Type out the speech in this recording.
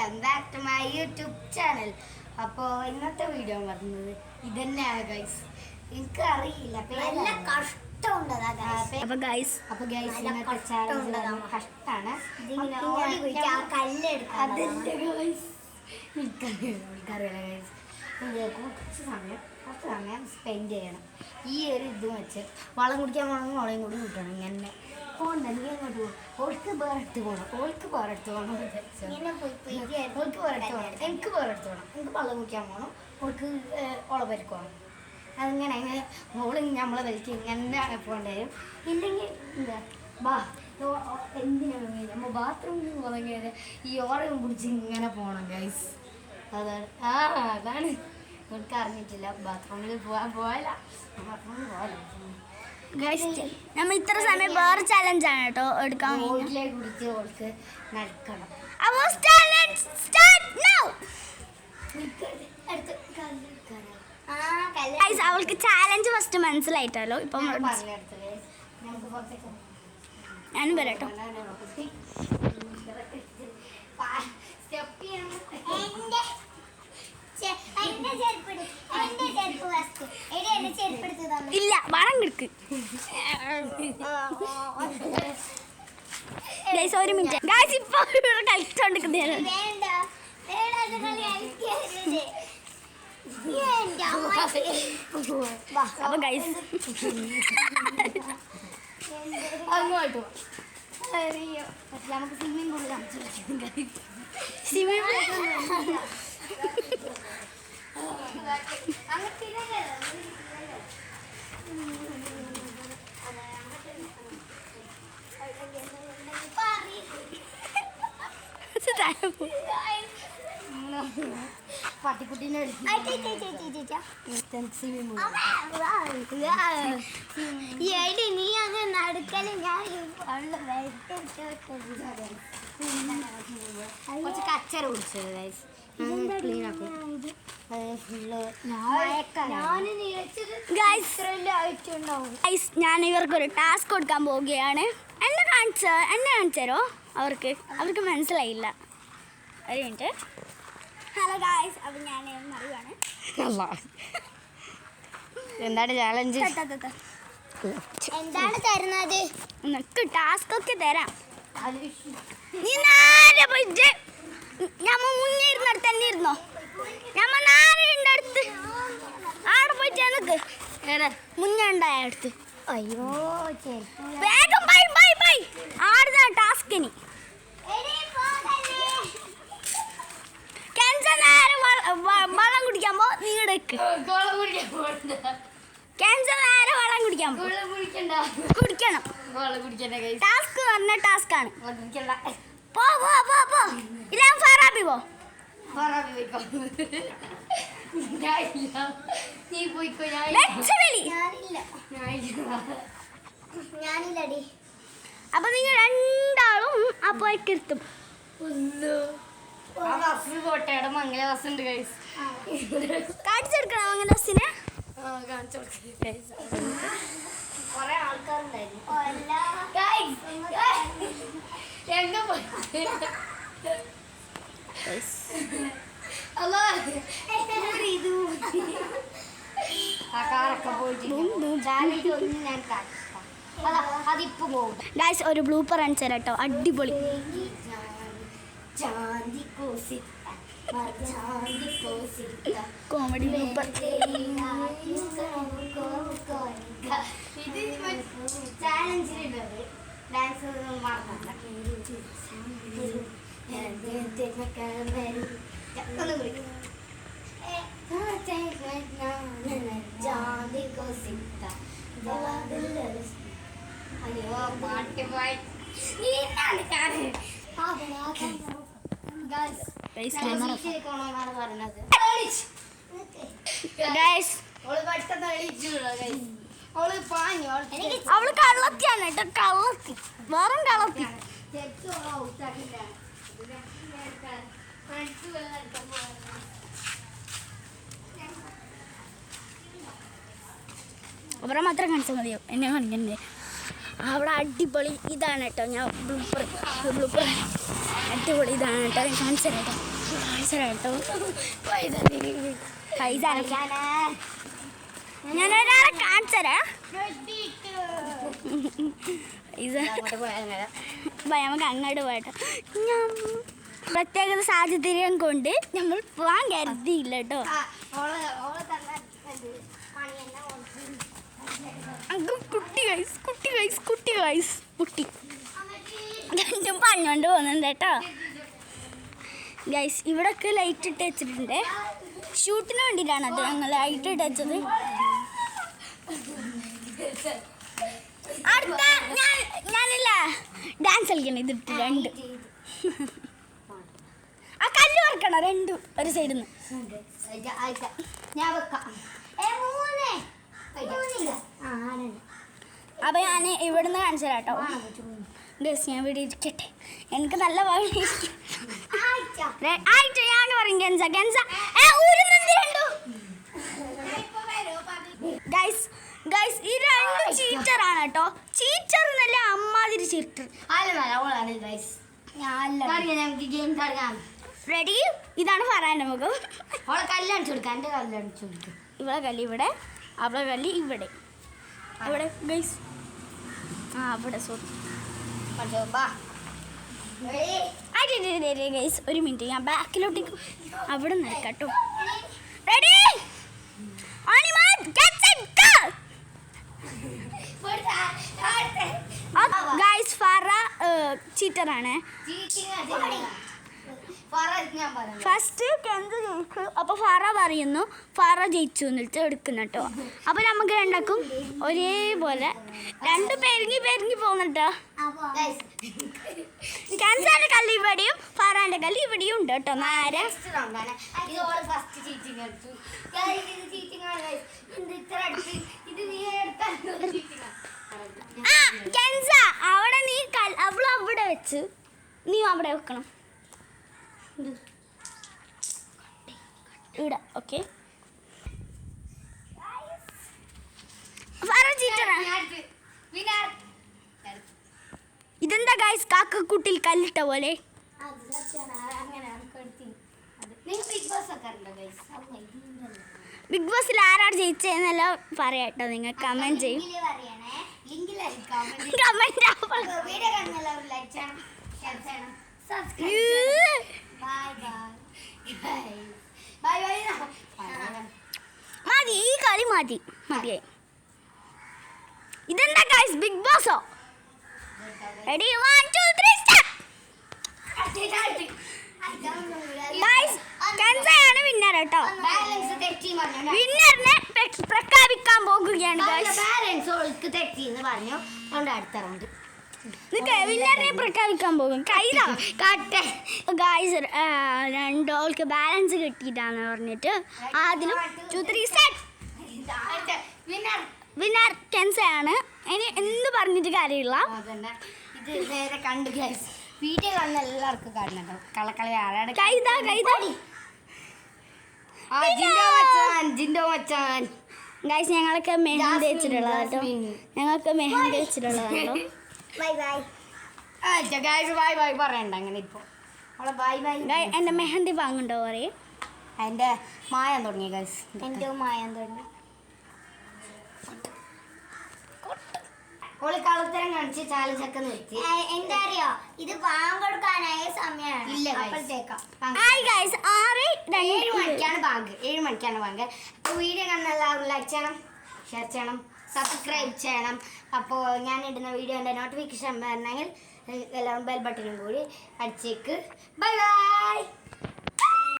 Welcome back to my YouTube channel. അപ്പോൾ ഇന്നത്തെ video പറഞ്ഞത് ഇതന്നെയാണ് ഗൈസ്. എനിക്ക് അറിയില്ല, നല്ല കഷ്ടമുണ്ട്. അപ്പോൾ ഗൈസ് ഇന്നത്തെ ചാലഞ്ച് കഷ്ടമാണ്. അതിൻ്റെ ഗൈസ് എനിക്കറിയില്ല ഗൈസ്. കുറച്ച് സമയം സ്പെൻഡ് ചെയ്യണം. ഈ ഒരു ഇത് വെച്ച് വളം കുടിക്കാൻ പോകണമെങ്കിൽ വളം കൂടി കിട്ടണം. ഇങ്ങനെ പോകണ്ട, നീ അങ്ങോട്ട് പോകും. ഓൾക്ക് വേറെടുത്ത് പോകണം, എനിക്ക് വേറെടുത്ത് പോകണം, എനിക്ക് വളം കുടിക്കാൻ പോകണം, ഓൾക്ക് ഓളെ പരിക്ക് പോകണം. അതിങ്ങനെ അങ്ങനെ ഓള് നമ്മളെ പരിക്ക് ഇങ്ങനെ പോകേണ്ടി വരും. ഇല്ലെങ്കിൽ എന്താ എന്തിനാണ് നമ്മൾ ബാത്റൂമിൽ പോകുന്നെങ്കിൽ ഈ ഓറയും പിടിച്ച് ഇങ്ങനെ പോകണം ഗൈസ്. അതാണ് അതാണ് എനിക്ക് അറിഞ്ഞിട്ടില്ല. ബാത്റൂമിൽ പോയാല നമ്മൾ ഇത്ര സമയം വേറെ ചലഞ്ചാണ് കേട്ടോ എടുക്കാൻ. ബോട്ടിലേക്ക് കുടിച്ച് ഓൾക്ക് നടക്കണം. അവൾക്ക് ചാലഞ്ച് ഫസ്റ്റ് മനസ്സിലായിട്ടല്ലോ. ഇപ്പം ഞാനും വരാട്ടോ. ഇല്ല, വളം കിടക്ക്. ഒരു മിനിറ്റ് ഗായ്സ്, ഇപ്പൊ കളിച്ചോണ്ടിരിക്കുന്നതാണ്. അപ്പൊ ഗൈസ് അങ്ങോട്ട് നമുക്ക് സ്വിമ്മിംഗ് പൂളിൽ പട്ടിക്കുട്ടീനെ നീ അങ്ങ് നടക്കല്. ഞാൻ കുറച്ച് കച്ചറ കുടിച്ചത് ഗൈസ്. ക്ലീൻ ആക്കും. ഞാൻ ഇവർക്കൊരു ടാസ്ക് കൊടുക്കാൻ പോവുകയാണ്. എന്നെ കാണിച്ചോ അവർക്ക് മനസ്സിലായില്ല. ഒരു മിനിറ്റ്. ഹലോ ഗായ്സ്, അപ്പം ഞാൻ അറിയുവാണ് എന്താണ് ചാലഞ്ച്, എന്താണ് തരുന്നത്. നിനക്ക് ടാസ്ക് ഒക്കെ തരാം. നീ നേരെ പോയിട്ട് ഞമ്മ മുന്നേ ഇരുന്നടുത്ത് തന്നെ ഇരുന്നോ. ഞമ്മ നേരെ അടുത്ത് ആടെ പോയിട്ട് എനിക്ക് മുന്നേ ഉണ്ടായ അടുത്ത്. അയ്യോ വേഗം ബൈ ബൈ ബൈ. ആടുതാണ് ടാസ്കിന്. വളം കുടിക്കാൻ പോ. നീ നേരെ വളം കുടിക്കാൻ കുടിക്കണം. ടാസ്ക് പറഞ്ഞ ടാസ്ക് ആണ്. പോ പോ പോ പോ. ഇല്ല ഫറാബി പോ. അപ്പൊ നിങ്ങൾ രണ്ടാളും അപ്പോഴേക്ക് എത്തും. കോട്ടയുടെ മംഗല ബസ് ഉണ്ട് ഗൈസ്. കാണിച്ചെടുക്കണം മംഗല ബസ്സിനെ. കൊറേ ആൾക്കാരുണ്ടായിരുന്നു. അതിപ്പോ പോകും ഗൈസ്. ഒരു ബ്ലൂപ്പർ കാണിച്ചു തരാം കേട്ടോ, അടിപൊളി. Comedy blooper. ഇത് ചാലഞ്ചിലുള്ളത് ഡാൻസ് അയ്യോ പാട്ട് പോയി. അവള് കള്ളത്തിയാണ് കേട്ടോ, കള്ളത്തി. വേറെ കള്ളത്തി. അവരെ മാത്രം കാണിച്ചാൽ മതിയോ, എന്നെ കാണിക്കണ്ടേ. അവിടെ അടിപൊളി ഇതാണ് കേട്ടോ. ഞാൻ ബ്ലൂപ്പർ അടിപൊളി ഇതാണ് കേട്ടോ. ഞാൻ കാണിച്ചു തരാം കേട്ടോ. കേട്ടോ പൈസ ഞാനൊരാളെ കാണിച്ചരാ ഇത് നമുക്ക് അങ്ങോട്ട് പോയിട്ട് പ്രത്യേക സാഹചര്യം കൊണ്ട് നമ്മൾ പോകാൻ കരുതിയില്ല കേട്ടോ. കുട്ടി രണ്ടും പറഞ്ഞോണ്ട് പോകുന്നുണ്ട് കേട്ടോ. ഗൈസ് ഇവിടൊക്കെ ലൈറ്റ് ഇട്ട് വെച്ചിട്ടുണ്ട്. ഷൂട്ടിന് വേണ്ടിയിട്ടാണ് അത് ഞങ്ങൾ ലൈറ്റ് ഇട്ട് വെച്ചത്. അടുത്ത ഞാനില്ല ഡാൻസ് കളിക്കണം. ഇതിട്ട് രണ്ട് ആ കല്ല് വറക്കണം രണ്ടും ഒരു സൈഡിൽ നിന്ന്. അപ്പൊ ഞാൻ ഇവിടുന്ന് കാണിച്ചു തരാം കേട്ടോ. ഗസ് ഞാൻ ഇവിടെ ഇരിക്കട്ടെ, എനിക്ക് നല്ല ആയിട്ട് ഞാൻ പറയും ഗൻസ ഗൻസ ഗൈസ് ഗൈസ് ഈ രണ്ട് ചീറ്ററാണ് കേട്ടോ. ചീറ്റർ എന്നല്ല അമ്മാതിരി ചീറ്റർ. റെഡി? ഇതാണ് പറയാൻ നമുക്ക്. ഇവിടെ കല്ല് ഇവിടെ, അവിടെ കല്ല് ഇവിടെ, അവിടെ ഗൈസ് അവിടെ സോറി ഗൈസ്. ഒരു മിനിറ്റ് ഞാൻ ബാക്കിലോട്ടേക്ക് അവിടെ നിൽക്കട്ടോ. റെഡി? ഗൈസ് ഫറ ചീറ്ററാണ്. ഫസ്റ്റ് കെന്ത് ജയിച്ചു. അപ്പൊ ഫറ പറയുന്നു ഫറ ജയിച്ചു എന്നിട്ട് എടുക്കുന്നു കേട്ടോ. അപ്പൊ നമുക്ക് രണ്ടാക്കും ഒരേപോലെ രണ്ടു പെരുങ്ങി പോകുന്നുട്ടോ. കെൻസാന്റെ കല്ല് ഇവിടെയും ഫറാന്റെ കല്ല് ഇവിടെയും ഉണ്ട് കേട്ടോ. നേരെ കെൻസ അവിടെ നീ അവളവിടെ വെച്ച് നീ അവിടെ വെക്കണം ഇവിടെ. ഓക്കെ ഇതെന്താ ഗൈസ് കാക്കക്കുട്ടിൽ കല്ലിട്ട പോലെ. ബിഗ് ബോസിൽ ആരാണ് ജയിച്ചതെന്നെല്ലാം പറയാട്ടോ. നിങ്ങൾ കമന്റ് ചെയ്യും. മതി ഈ കളി മതിയായി. ഇതെന്താ ഗൈസ് ബിഗ് ബോസോ? Ready 1 2 3 start. ഗൈസ് കെൻസയാണ് വിന്നർ കേട്ടോ. വിന്നറിനെ പ്രഖ്യാപിക്കാൻ പോകുകയാണ് ഗൈസ്. വിന്നറിനെ പ്രഖ്യാപിക്കാൻ പോകും. ഗൈസ് രണ്ടോൾക്ക് ബാലൻസ് കിട്ടിയിട്ടാന്ന് പറഞ്ഞിട്ട് അതിലും 2 3 സ്റ്റാർട്ട്. വിന്നർ കെൻസയാണ്. ഇനി എന്ത് പറഞ്ഞിട്ട് കാര്യമില്ല. വീഡിയോ കാണുന്ന എല്ലാവർക്കും കാണുന്നുണ്ടോ കളക്കളി ആരാണ് ഗൈസ് ഞങ്ങളൊക്കെ മെഹന്തി വെച്ചിട്ടുള്ളതാട്ടോ. ഞങ്ങൾക്ക് മെഹന്തി വെച്ചിട്ടുള്ളതാട്ടോ. ബൈ ബൈ പറയണ്ട അങ്ങനെ ഇപ്പൊ ബൈ ബൈ. എന്റെ മെഹന്തി വാങ്ങണ്ടോ പറയും. അതിന്റെ മായാൻ തുടങ്ങി ഗൈസ്. എന്റെ മായാൻ തുടങ്ങി. കളത്തരം കാണിച്ച് ചാലഞ്ചൊക്കെ നിർത്തി. എന്താ അറിയോ ഇത് ബാങ്ക് കൊടുക്കാനായ സമയമാണ്. 7 മണിക്കാണ് ബാങ്ക്. 7 മണിക്കാണ് ബാങ്ക്. അപ്പോൾ വീഡിയോ കാണുന്ന എല്ലാവരും ലൈക്ക് ചെയ്യണം, ഷെയർ ചെയ്യണം, സബ്സ്ക്രൈബ് ചെയ്യണം. അപ്പോൾ ഞാൻ ഇടുന്ന വീഡിയോൻ്റെ നോട്ടിഫിക്കേഷൻ വരണമെങ്കിൽ എല്ലാവരും ബെൽ ബട്ടണും കൂടി അടിച്ചേക്ക്. Bye bye.